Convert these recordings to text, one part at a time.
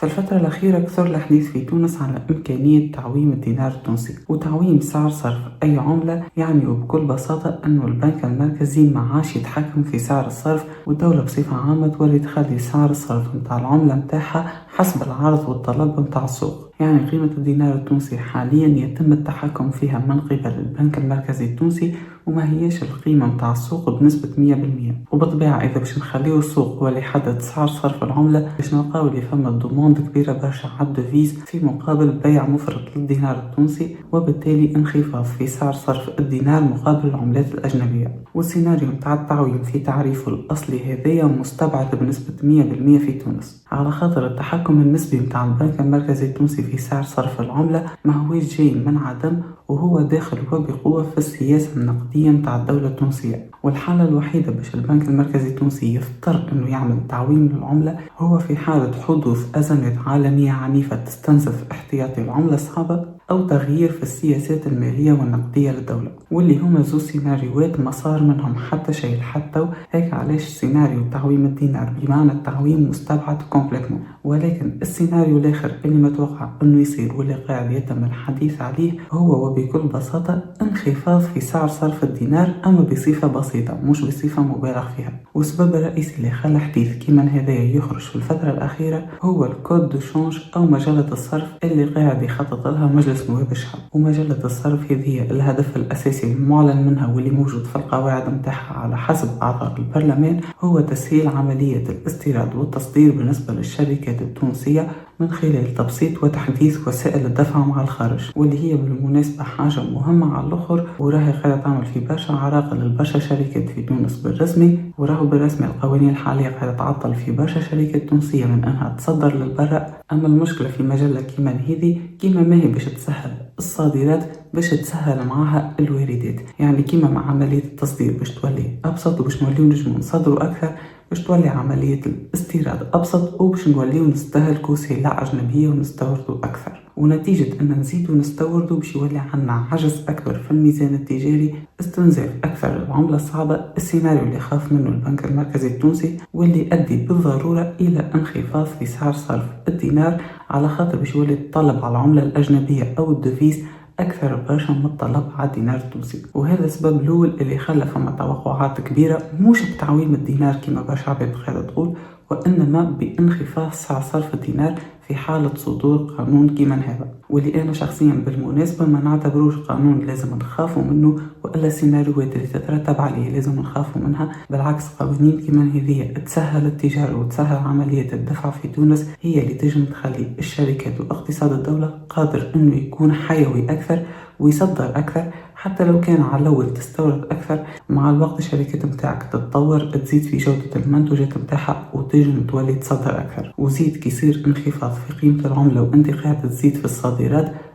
في الفترة الأخيرة كثر الحديث في تونس على إمكانية تعويم الدينار التونسي، وتعويم سعر صرف أي عملة يعني بكل بساطة أنه البنك المركزي ما عادش يتحكم في سعر الصرف، والدولة بصفة عامة تولي تخلي سعر الصرف متاع العملة متاعها حسب العرض والطلب متاع السوق. يعني قيمة الدينار التونسي حاليا يتم التحكم فيها من قبل البنك المركزي التونسي، وما هياش القيمة متاع السوق بنسبة 100%. وبالطبيعة إذا باش نخليو السوق هو اللي يحدد سعر صرف العملة، باش نلقاو اللي فما دوموند كبيرة برشا على الدوفيز في مقابل بيع مفرط للدينار التونسي، وبالتالي انخفاض في سعر صرف الدينار مقابل العملات الأجنبية. والسيناريو متاع التعويم في تعريفه الأصلي هذايا مستبعد بنسبة 100% في تونس، على خاطر التحكم النسبي متاع البنك المركزي التونسي في سعر صرف العملة ما هوش جاي من عدم، وهو داخل وبقوة في السياسة النقدية متاع الدولة التونسية. والحالة الوحيدة باش البنك المركزي التونسي يضطر انه يعمل تعويم للعملة هو في حالة حدوث أزمات عالمية عنيفة تستنزف احتياطي العملة الصعبة، أو تغيير في السياسات المالية والنقدية للدولة، واللي هما زو سيناريوهات ما صار منهم حتى شيء لحتى هيك. علاش سيناريو تعويم الدينار بمعنى التعويم مستبعد كومبليتمون، ولكن السيناريو الآخر اللي متوقع انه يصير واللي قاعد يتم الحديث عليه هو وبكل بساطة انخفاض في سعر صرف الدينار، أما بصفة بسيطة مش بصفة مبالغ فيها. والسبب الرئيسي اللي خلى حديث كيما هذا يخرج في الفترة الأخيرة هو الكود دو شونج أو مجلة الصرف اللي قاعد يخطط لها مجلس نواب الشعب. ومجلة الصرف هذه الهدف الأساسي المعلن منها واللي موجود في القواعد متاعها على حسب أعضاء البرلمان هو تسهيل عملية الاستيراد والتصدير بالنسبة للشركات التونسية من خلال تبسيط وتحديث وسائل الدفع مع الخارج، واللي هي بالمناسبة حاجة مهمة على الأخر، وراهي قاعدة تعمل في برشا عراقة للبرشا شركات في تونس بالرسمي. وراهو بالرسمي القوانين الحالية قاعدة تعطل في برشا شركات تونسية من أنها تصدر للبرا. أما المشكلة في مجلة كيما هذه كيما ما هي باش تسهل الصادرات باش تسهل معها الواردات، يعني كيما مع عملية التصدير باش تولي أبسط وباش نوليو نجمو نصدروا أكثر، باش تولي عملية الاستيراد أبسط وباش نوليو نستهلكوا سلع أجنبية ونستوردوا أكثر. ونتيجة أن نزيدوا نستوردوا باش يولي عنا عجز أكبر في الميزان التجاري، استنزاف أكثر للعملة الصعبة، السيناريو اللي خاف منه البنك المركزي التونسي واللي يؤدي بالضرورة إلى انخفاض في سعر صرف الدينار، على خاطر باش يولي الطلب على العملة الأجنبية أو الدوفيز أكثر برشا من الطلب على الدينار التونسي. وهذا السبب الأول اللي خلى فما توقعات كبيرة مش بتعويم الدينار كما برشا عباد قاعدة تقول، وإنما بانخفاض سعر صرف الدينار في حالة صدور قانون كيما هذا، واللي أنا شخصيا بالمناسبة ما نعتبروش قانون لازم نخافوا منه وإلا سيناريوهات اللي تترتب عليه لازم نخافوا منها. بالعكس قوانين كيما هذه تسهل التجارة وتسهل عملية الدفع في تونس هي اللي تجم تخلي الشركات واقتصاد الدولة قادر إنه يكون حيوي أكثر ويصدر أكثر. حتى لو كان على الأول تستورد أكثر، مع الوقت الشركات متاعك تتطور تزيد في جودة المنتوجات متاعها وتجم تولي تصدر أكثر. وزيد كيصير انخفاض في قيمة العملة وانت قاعد تزيد في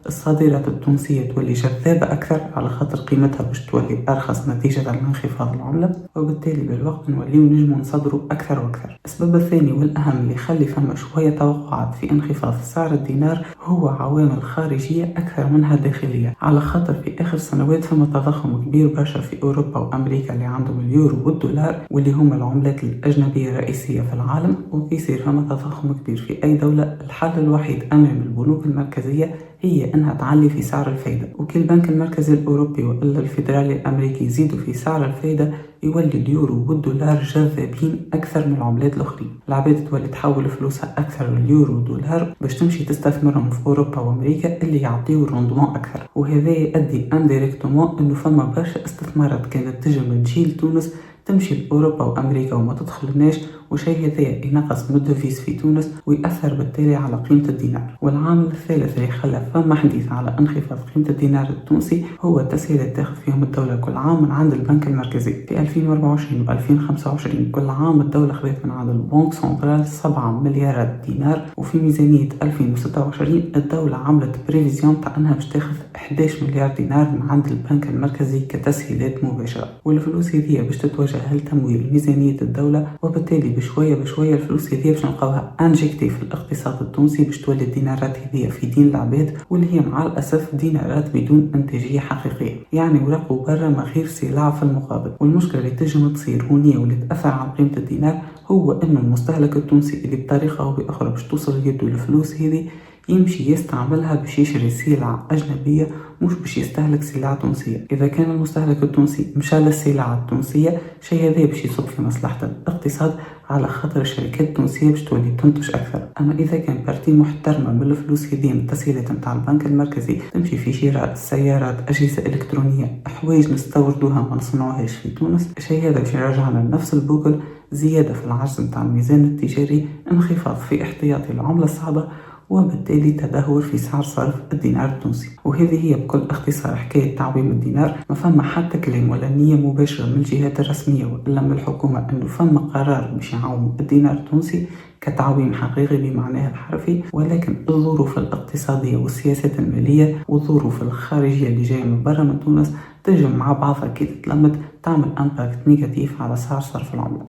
الصادرات التونسية تولي جذابة أكثر، على خاطر قيمتها باش تولي أرخص نتيجة لانخفاض العملة، وبالتالي بالوقت نوليو نجمو نصدروا أكثر وأكثر. السبب الثاني والأهم اللي يخلي فما شوية توقعات في انخفاض سعر الدينار هو عوامل خارجية أكثر منها داخلية، على خاطر في آخر سنوات فما تضخم كبير برشا في أوروبا وأمريكا اللي عندهم اليورو والدولار واللي هما العملات الأجنبية الرئيسية في العالم، وكيصير فما تضخم كبير في أي دولة الحل الوحيد أمام البنوك المركزية هي أنها تعلي في سعر الفايدة. وكل البنك المركزي الأوروبي وإلا الفيدرالي الأمريكي يزيدوا في سعر الفايدة يولي اليورو والدولار جاذبين أكثر من العملات الأخرى. العباد تولي تحول فلوسها أكثر لليورو والدولار باش تمشي تستثمرهم في أوروبا وأمريكا اللي يعطيو روندمون أكثر، وهذا يؤدي انديريكتومون إنه فما برشا استثمارات كانت تجي تجي لتونس تمشي لأوروبا وأمريكا وما تدخلناش، وشيء هذا ينقص من الدوفيز في تونس ويأثر بالتالي على قيمة الدينار. والعامل الثالث اللي خلى فما حديث على انخفاض قيمة الدينار التونسي هو التسهيلات تاخذ فيهم الدولة كل عام من عند البنك المركزي. في 2024 و 2025 كل عام الدولة خذت من عند البنك سنترال 7 مليارات دينار، وفي ميزانية 2026 الدولة عملت بريفيزيون تاع انها باش تاخذ 11 مليار دينار من عند البنك المركزي كتسهيلات مباشرة، والفلوس هذه باش تتوجه لتمويل ميزانية الدولة، وبالتالي باش بشوية بشوية الفلوس هذه باش نلقاوها انجكتي في الاقتصاد التونسي باش تولي الدينارات هذه في دين العباد، واللي هي مع الأسف دينارات بدون انتاجية حقيقية، يعني وراقوا برا ما غير سلع في المقابل. والمشكلة اللي تنجم تصير هونية واللي تأثر على قيمة الدينار هو أنه المستهلك التونسي اللي بطريقة أو بأخرى باش توصل يده الفلوس هذه يمشي يستعملها باش يشري سلع أجنبية مش باش يستهلك سلع تونسية. إذا كان المستهلك التونسي مشى للسلع التونسية شيء هذا باش يصب في مصلحة الاقتصاد على خاطر الشركات التونسية باش تولي تنتج أكثر. أما إذا كان بارتي محترمة من الفلوس هذه من التسهيلات نتاع البنك المركزي تمشي في شراء سيارات، أجهزة إلكترونية، حوايج نستوردوها ما نصنعوهاش في تونس، الشيء هذا باش يرجعنا لنفس البوكل، زيادة في العجز نتاع الميزان التجاري، انخفاض في احتياطي العملة الصعبة، وبالتالي تدهور في سعر صرف الدينار التونسي. وهذه هي بكل اختصار حكاية تعويم الدينار. ما فما حتى كلام ولا نية مباشرة من الجهات الرسمية ولا من الحكومة أنه فما قرار باش يعوم الدينار التونسي كتعويم حقيقي بمعناه الحرفي، ولكن الظروف الاقتصادية والسياسات المالية والظروف الخارجية اللي جاية من برا من تونس تنجم مع بعضها كي تتلمت تعمل امباكت نيجاتيف على سعر صرف العملة.